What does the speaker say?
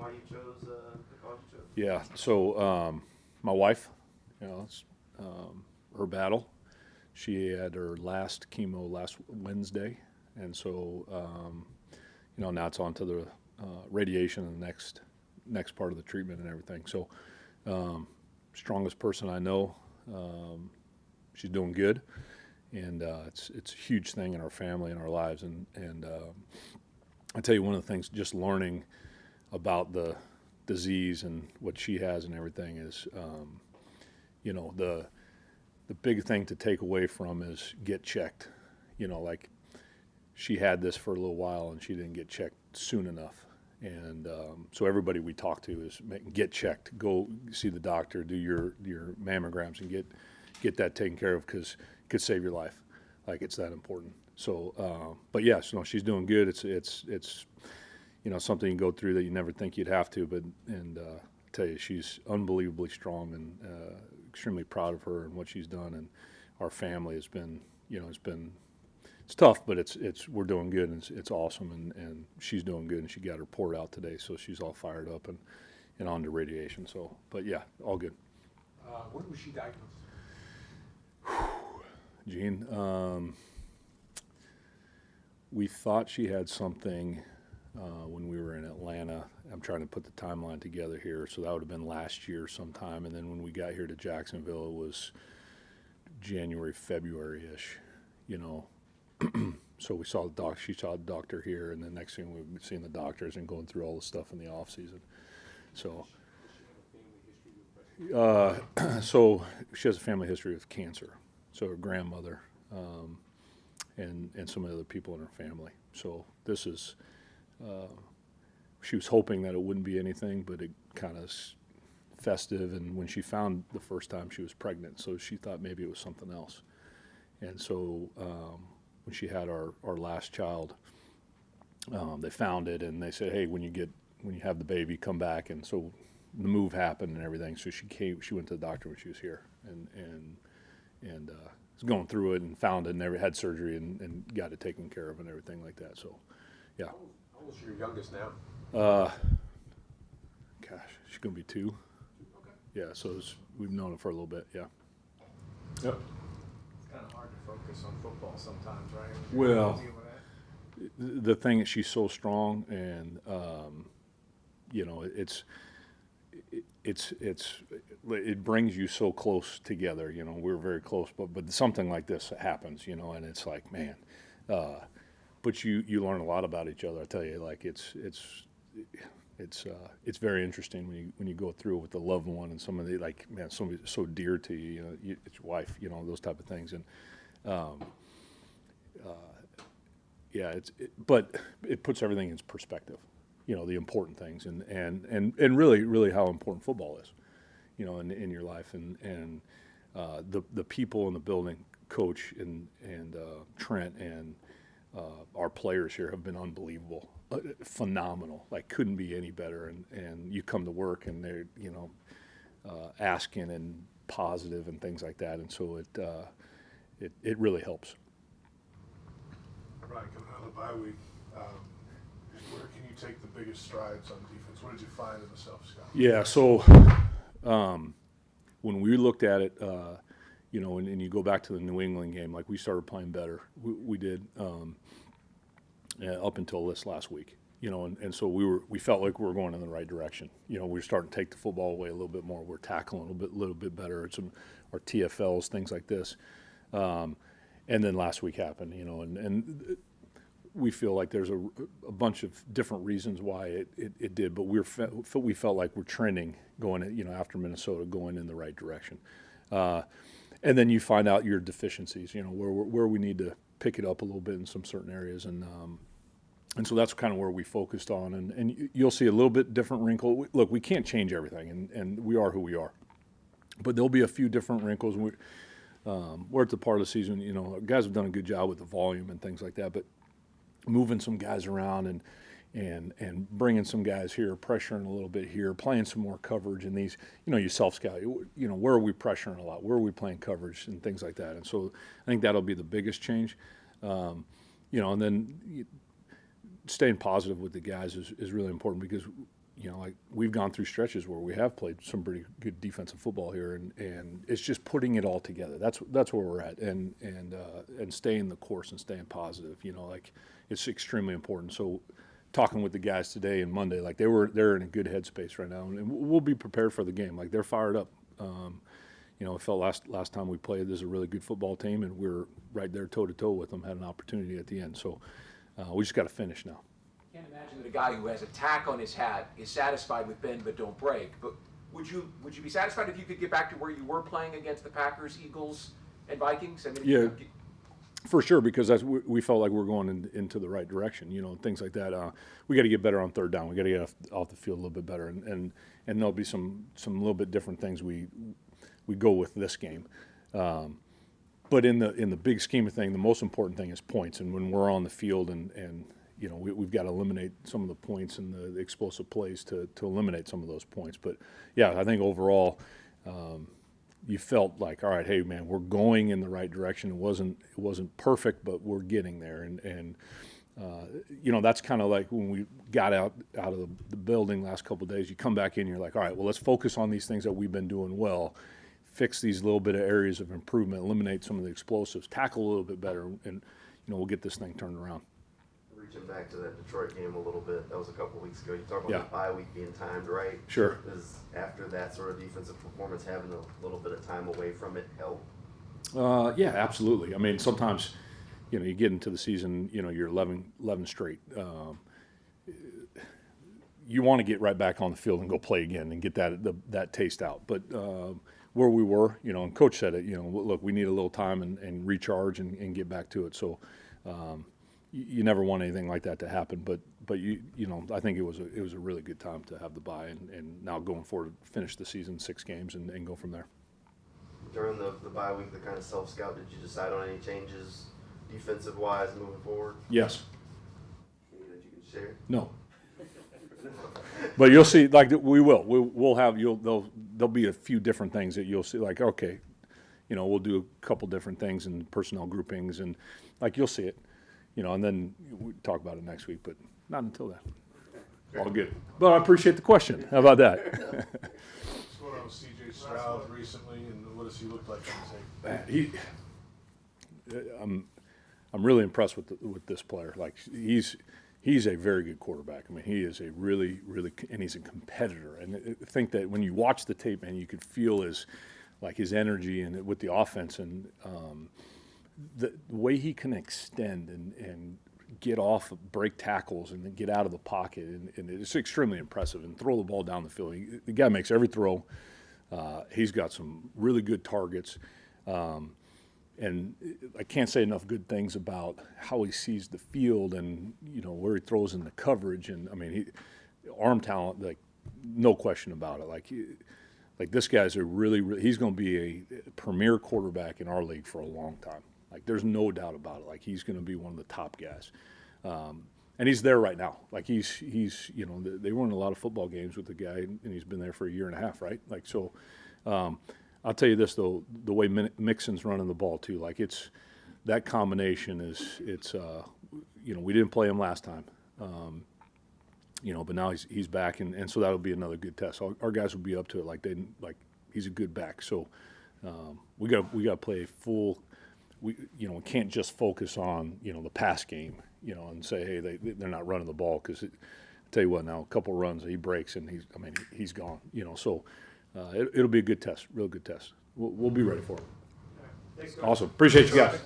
why you chose the college you chose? Yeah. So my wife, it's her battle. She had her last chemo last Wednesday, and so now it's on to the radiation and the next part of the treatment and everything. So strongest person I know. She's doing good, and it's a huge thing in our family and our lives. And I tell you, one of the things, just learning about the disease and what she has and everything is, the big thing to take away from is get checked. Like she had this for a little while and she didn't get checked soon enough. And so everybody we talk to is get checked, go see the doctor, do your mammograms, and get that taken care of because it could save your life. Like it's that important. So, but yes, no, she's doing good. It's something you go through that you never think you'd have to. But I tell you, she's unbelievably strong, and extremely proud of her and what she's done. And our family has been, it's tough, but we're doing good, and it's awesome. And she's doing good, and she got her report out today, so she's all fired up and on to radiation. So, but yeah, all good. When was she diagnosed? Gene, we thought she had something when we were in Atlanta. I'm trying to put the timeline together here, so that would have been last year sometime. And then when we got here to Jacksonville, it was January, February-ish, So we saw the doc. She saw the doctor here, and the next thing we've seen the doctors and going through all the stuff in the off season. So, so she has a family history of cancer. So her grandmother, and some of the other people in her family. So this is. She was hoping that it wouldn't be anything, but it kind of festive. And when she found the first time, she was pregnant, so she thought maybe it was something else. And so when she had our last child, they found it, and they said, "Hey, when you have the baby, come back." And so the move happened and everything. So she went to the doctor when she was here, and was going through it and found it, and never had surgery and got it taken care of and everything like that. So, yeah. How old's your youngest now? Gosh, she's gonna be 2. Okay. Yeah, so we've known her for a little bit. Yeah. Yep. It's kind of hard to focus on football sometimes, right? Well, Deal with that. the thing is, she's so strong, and it brings you so close together. We're very close, but something like this happens, and it's like, man. But you learn a lot about each other. I tell you, like it's very interesting when you go through it with the loved one and some of the, like, man, somebody so dear to you, it's your wife, those type of things. And yeah, but it puts everything in perspective, the important things, and really how important football is, in your life, and the people in the building, coach and Trent and our players here have been unbelievable, phenomenal. Like, couldn't be any better. And you come to work and they're asking and positive and things like that. And so it really helps. Right, coming out of the bye week, where can you take the biggest strides on defense? What did you find in the self-scout? Yeah. So when we looked at it, and you go back to the New England game, like, we started playing better. We did up until this last week, and so we felt like we were going in the right direction. We were starting to take the football away a little bit more. We're tackling a little bit better. Our TFLs, things like this. And then last week happened, and we feel like there's a bunch of different reasons why it did, but we felt like we're trending going, after Minnesota, going in the right direction. And then you find out your deficiencies, where we need to pick it up a little bit in some certain areas, and so that's kind of where we focused on, and you'll see a little bit different wrinkle. Look, we can't change everything, and we are who we are, but there'll be a few different wrinkles. We're at the part of the season, guys have done a good job with the volume and things like that, but moving some guys around and bringing some guys here, pressuring a little bit here, playing some more coverage in these, you self-scout, where are we pressuring a lot, where are we playing coverage and things like that. And so I think that'll be the biggest change. And then staying positive with the guys is really important, because like we've gone through stretches where we have played some pretty good defensive football here, and it's just putting it all together. That's where we're at, and staying the course and staying positive. Like it's extremely important. So talking with the guys today and Monday, like they're in a good headspace right now, and we'll be prepared for the game. Like they're fired up. It felt last time we played, there's a really good football team, and we were right there toe to toe with them. Had an opportunity at the end, so we just got to finish now. Can't imagine that a guy who has a tack on his hat is satisfied with bend but don't break. But would you be satisfied if you could get back to where you were playing against the Packers, Eagles, and Vikings? I mean, yeah, for sure, because we felt like we were going into the right direction. Things like that. We got to get better on third down. We got to get off the field a little bit better, and there'll be some little bit different things we go with this game. But in the big scheme of things, the most important thing is points. And when we're on the field and we've got to eliminate some of the points and the explosive plays to eliminate some of those points. But, yeah, I think overall you felt like, all right, hey, man, we're going in the right direction. It wasn't perfect, but we're getting there. And that's kind of like when we got out of the building last couple of days. You come back in, you're like, all right, well, let's focus on these things that we've been doing well, fix these little bit of areas of improvement, eliminate some of the explosives, tackle a little bit better, and we'll get this thing turned around. Reaching back to that Detroit game a little bit, that was a couple of weeks ago. You talk about Yeah. the bye week being timed right. Sure. Is after that sort of defensive performance, having a little bit of time away from it help? Yeah, absolutely. I mean, sometimes, you get into the season, you're 11 straight. You want to get right back on the field and go play again and get that taste out. But where we were, and Coach said it, look, we need a little time and recharge and get back to it. So you never want anything like that to happen. But I think it was a really good time to have the bye and now going forward, finish the season 6 games and go from there. During the bye week, the kind of self-scout, did you decide on any changes defensive-wise moving forward? Yes. Any that you can share? No. But you'll see, like we will. We'll have there'll be a few different things that you'll see. Like, okay, we'll do a couple different things and personnel groupings, and like you'll see it, and then we talk about it next week. But not until then. All good. But I appreciate the question. How about that? What's going on with C.J. Stroud recently, and what does he look like on tape? I'm really impressed with this player. Like he's a very good quarterback. I mean, he is a really, and he's a competitor. And I think that when you watch the tape, man, you could feel his energy and with the offense and the way he can extend and get off, break tackles, and then get out of the pocket. And it's extremely impressive. And throw the ball down the field. The guy makes every throw. He's got some really good targets. And I can't say enough good things about how he sees the field and, where he throws in the coverage. And, I mean, arm talent, like, no question about it. Like this guy's he's going to be a premier quarterback in our league for a long time. Like, there's no doubt about it. Like, he's going to be one of the top guys. And he's there right now. Like, he's they won a lot of football games with the guy, and he's been there for a year and a half, right? Like, so I'll tell you this, though, the way Mixon's running the ball, too, like that combination we didn't play him last time, but now he's back, and so that'll be another good test. Our guys will be up to it, like he's a good back. So we got to play full. We can't just focus on the pass game, and say, hey, they're not running the ball, because tell you what, now a couple runs he breaks and he's gone. So. It'll be a good test, real good test. We'll be ready for it. Awesome. Appreciate you guys.